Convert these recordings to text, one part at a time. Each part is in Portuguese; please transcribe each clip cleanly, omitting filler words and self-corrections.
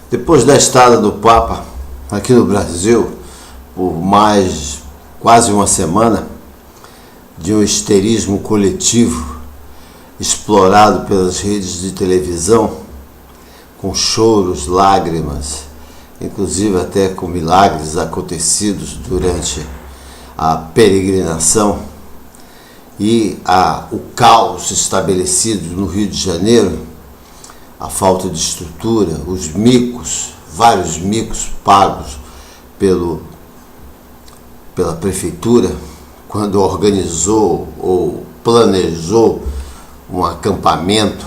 Depois da estada do Papa aqui no Brasil, por mais quase uma semana, de um histerismo coletivo explorado pelas redes de televisão, com choros, lágrimas, inclusive até com milagres acontecidos durante a peregrinação, e o caos estabelecido no Rio de Janeiro, a falta de estrutura, os micos, vários micos pagos pela prefeitura, quando organizou ou planejou um acampamento,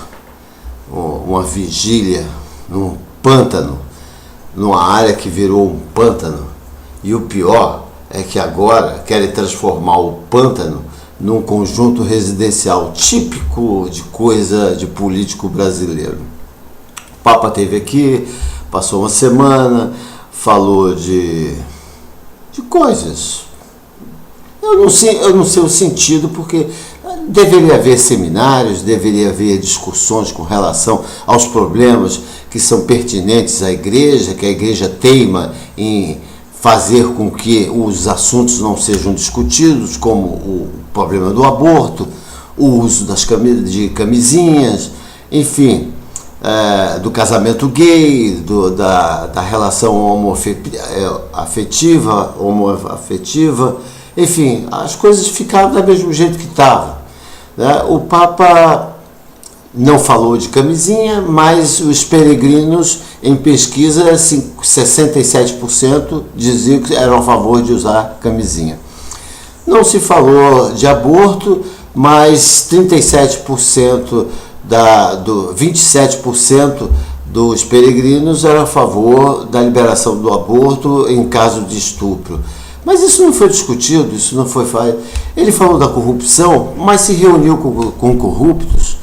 uma vigília num pântano, numa área que virou um pântano. E o pior é que agora querem transformar o pântano num conjunto residencial típico de coisa de político brasileiro. O Papa esteve aqui, passou uma semana, falou de coisas. Eu não sei o sentido, porque deveria haver seminários, deveria haver discussões com relação aos problemas que são pertinentes à igreja, que a igreja teima em fazer com que os assuntos não sejam discutidos, como o problema do aborto, o uso de camisinhas, enfim, do casamento gay, da relação homoafetiva, enfim, as coisas ficaram do mesmo jeito que estavam, né? O Papa não falou de camisinha, mas os peregrinos, em pesquisa, 67% diziam que eram a favor de usar camisinha. Não se falou de aborto, mas 27% dos peregrinos eram a favor da liberação do aborto em caso de estupro. Mas isso não foi discutido, isso não foi falado. Ele falou da corrupção, mas se reuniu com corruptos,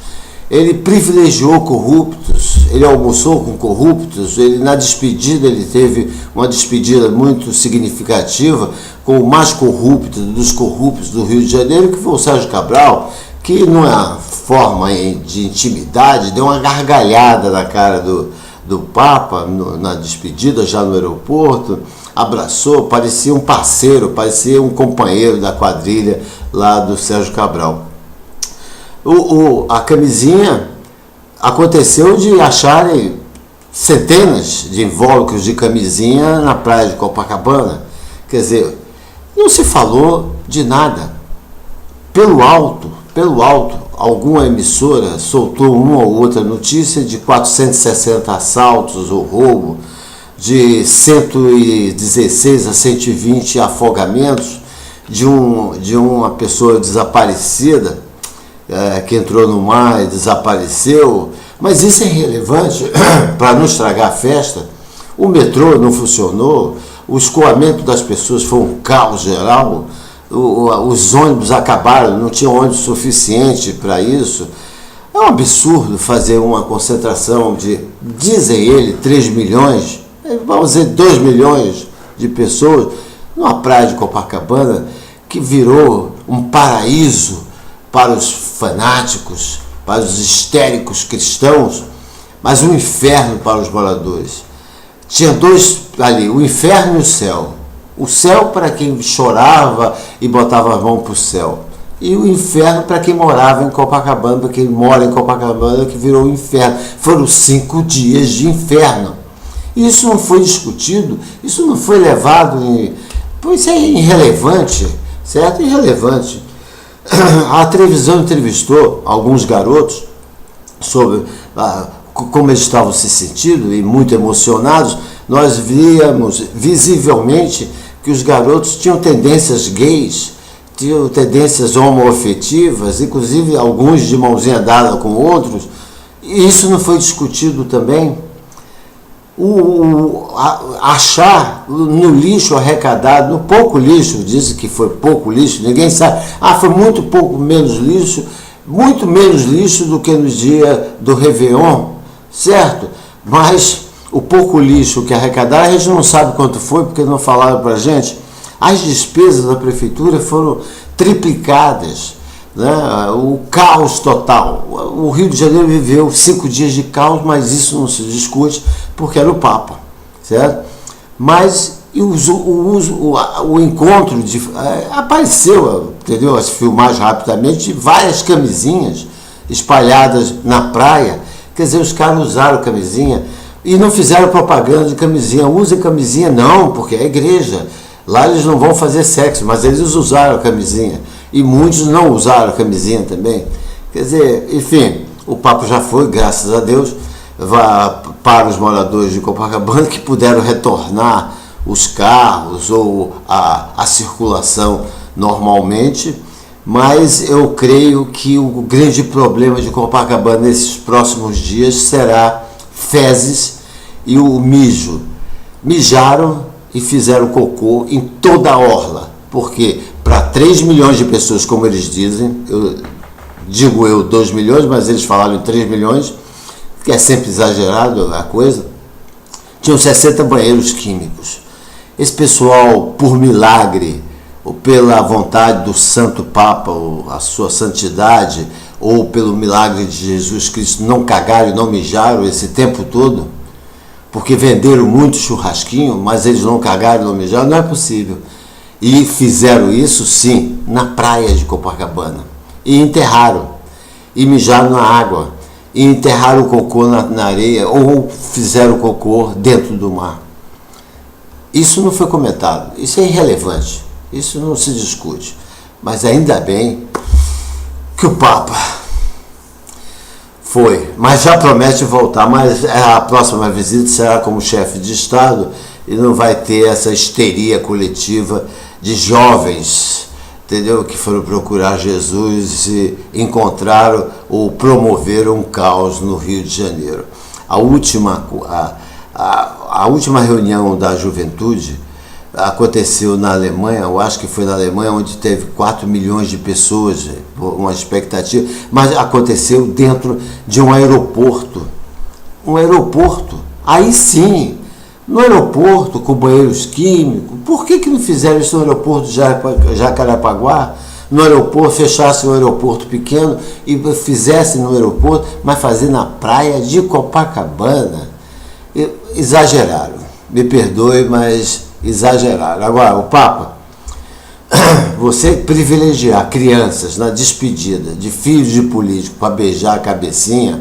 ele privilegiou corruptos, ele almoçou com corruptos, na despedida ele teve uma despedida muito significativa com o mais corrupto dos corruptos do Rio de Janeiro, que foi o Sérgio Cabral, que numa forma de intimidade deu uma gargalhada na cara do Papa na despedida, já no aeroporto, abraçou, parecia um parceiro, parecia um companheiro da quadrilha lá do Sérgio Cabral. A camisinha aconteceu de acharem centenas de invólucros de camisinha na praia de Copacabana. Quer dizer, não se falou de nada. Pelo alto, alguma emissora soltou uma ou outra notícia de 460 assaltos ou roubo, de 116 a 120 afogamentos, de uma pessoa desaparecida, que entrou no mar e desapareceu. Mas isso é irrelevante para não estragar a festa. O metrô não funcionou, o escoamento das pessoas foi um caos geral, os ônibus acabaram, não tinha ônibus suficiente para isso. É um absurdo fazer uma concentração de, dizem ele, 3 milhões, vamos dizer 2 milhões de pessoas, numa praia de Copacabana, que virou um paraíso para os fanáticos, para os histéricos cristãos, mas um inferno para os moradores. Tinha dois ali, o inferno e o céu. O céu para quem chorava e botava a mão para o céu. E o inferno para quem morava em Copacabana, para quem mora em Copacabana, que virou o inferno. Foram 5 dias de inferno. Isso não foi discutido, isso não foi levado em... Pois é irrelevante, certo? Irrelevante. A televisão entrevistou alguns garotos sobre como eles estavam se sentindo e muito emocionados. Nós víamos visivelmente que os garotos tinham tendências gays, tinham tendências homoafetivas, inclusive alguns de mãozinha dada com outros, e isso não foi discutido também. Achar no lixo arrecadado, no pouco lixo, dizem que foi pouco lixo, ninguém sabe, foi muito menos lixo do que no dia do Réveillon, certo? Mas o pouco lixo que arrecadaram, a gente não sabe quanto foi, porque não falaram para a gente. As despesas da prefeitura foram triplicadas. né? O caos total. O Rio de Janeiro viveu 5 dias de caos, mas isso não se discute porque era o Papa, certo? Mas o encontro apareceu, entendeu? A se filmar rapidamente várias camisinhas espalhadas na praia. Quer dizer, os caras usaram camisinha e não fizeram propaganda de camisinha. Usem camisinha, não, porque é igreja. Lá eles não vão fazer sexo, mas eles usaram a camisinha. E muitos não usaram a camisinha também. Quer dizer, enfim, o papo já foi, graças a Deus, para os moradores de Copacabana que puderam retornar os carros ou a circulação normalmente. Mas eu creio que o grande problema de Copacabana nesses próximos dias será fezes e o mijo. Mijaram e fizeram cocô em toda a orla, porque para 3 milhões de pessoas, como eles dizem, digo eu 2 milhões, mas eles falaram em 3 milhões, que é sempre exagerado a coisa, tinham 60 banheiros químicos. Esse pessoal, por milagre, ou pela vontade do Santo Papa, ou a sua santidade, ou pelo milagre de Jesus Cristo, não cagaram e não mijaram esse tempo todo, porque venderam muito churrasquinho, mas eles não cagaram e não mijaram, não é possível. E fizeram isso, sim, na praia de Copacabana. E enterraram, e mijaram na água, e enterraram o cocô na areia, ou fizeram cocô dentro do mar. Isso não foi comentado, isso é irrelevante, isso não se discute. Mas ainda bem que o Papa foi, mas já promete voltar, mas a próxima visita será como chefe de Estado e não vai ter essa histeria coletiva de jovens, entendeu? Que foram procurar Jesus e encontraram ou promoveram um caos no Rio de Janeiro. A última reunião da juventude aconteceu na Alemanha, eu acho que foi na Alemanha, onde teve 4 milhões de pessoas, uma expectativa, mas aconteceu dentro de um aeroporto. Um aeroporto, aí sim, no aeroporto com banheiros químicos. Por que não fizeram isso no aeroporto de Jacarepaguá? No aeroporto, fechassem um aeroporto pequeno e fizessem no aeroporto, mas fazer na praia de Copacabana? Exageraram, me perdoe, mas exageraram. Agora, o Papa, você privilegiar crianças na despedida de filhos de político para beijar a cabecinha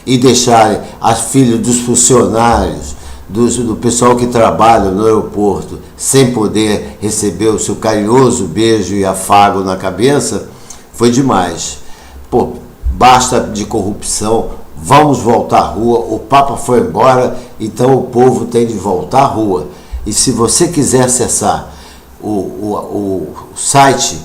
e deixar as filhas dos funcionários, do pessoal que trabalha no aeroporto, sem poder receber o seu carinhoso beijo e afago na cabeça, foi demais. Pô, basta de corrupção, vamos voltar à rua, o Papa foi embora, então o povo tem de voltar à rua. E se você quiser acessar o site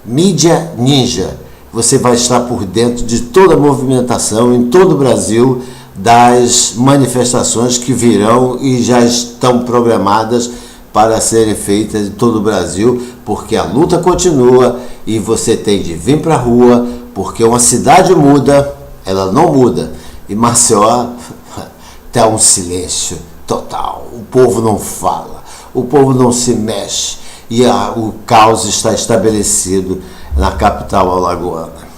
Mídia Ninja, você vai estar por dentro de toda a movimentação em todo o Brasil, das manifestações que virão e já estão programadas para serem feitas em todo o Brasil, porque a luta continua e você tem de vir para a rua, porque uma cidade muda, ela não muda. E Maceió está um silêncio total, o povo não fala, o povo não se mexe e o caos está estabelecido na capital alagoana.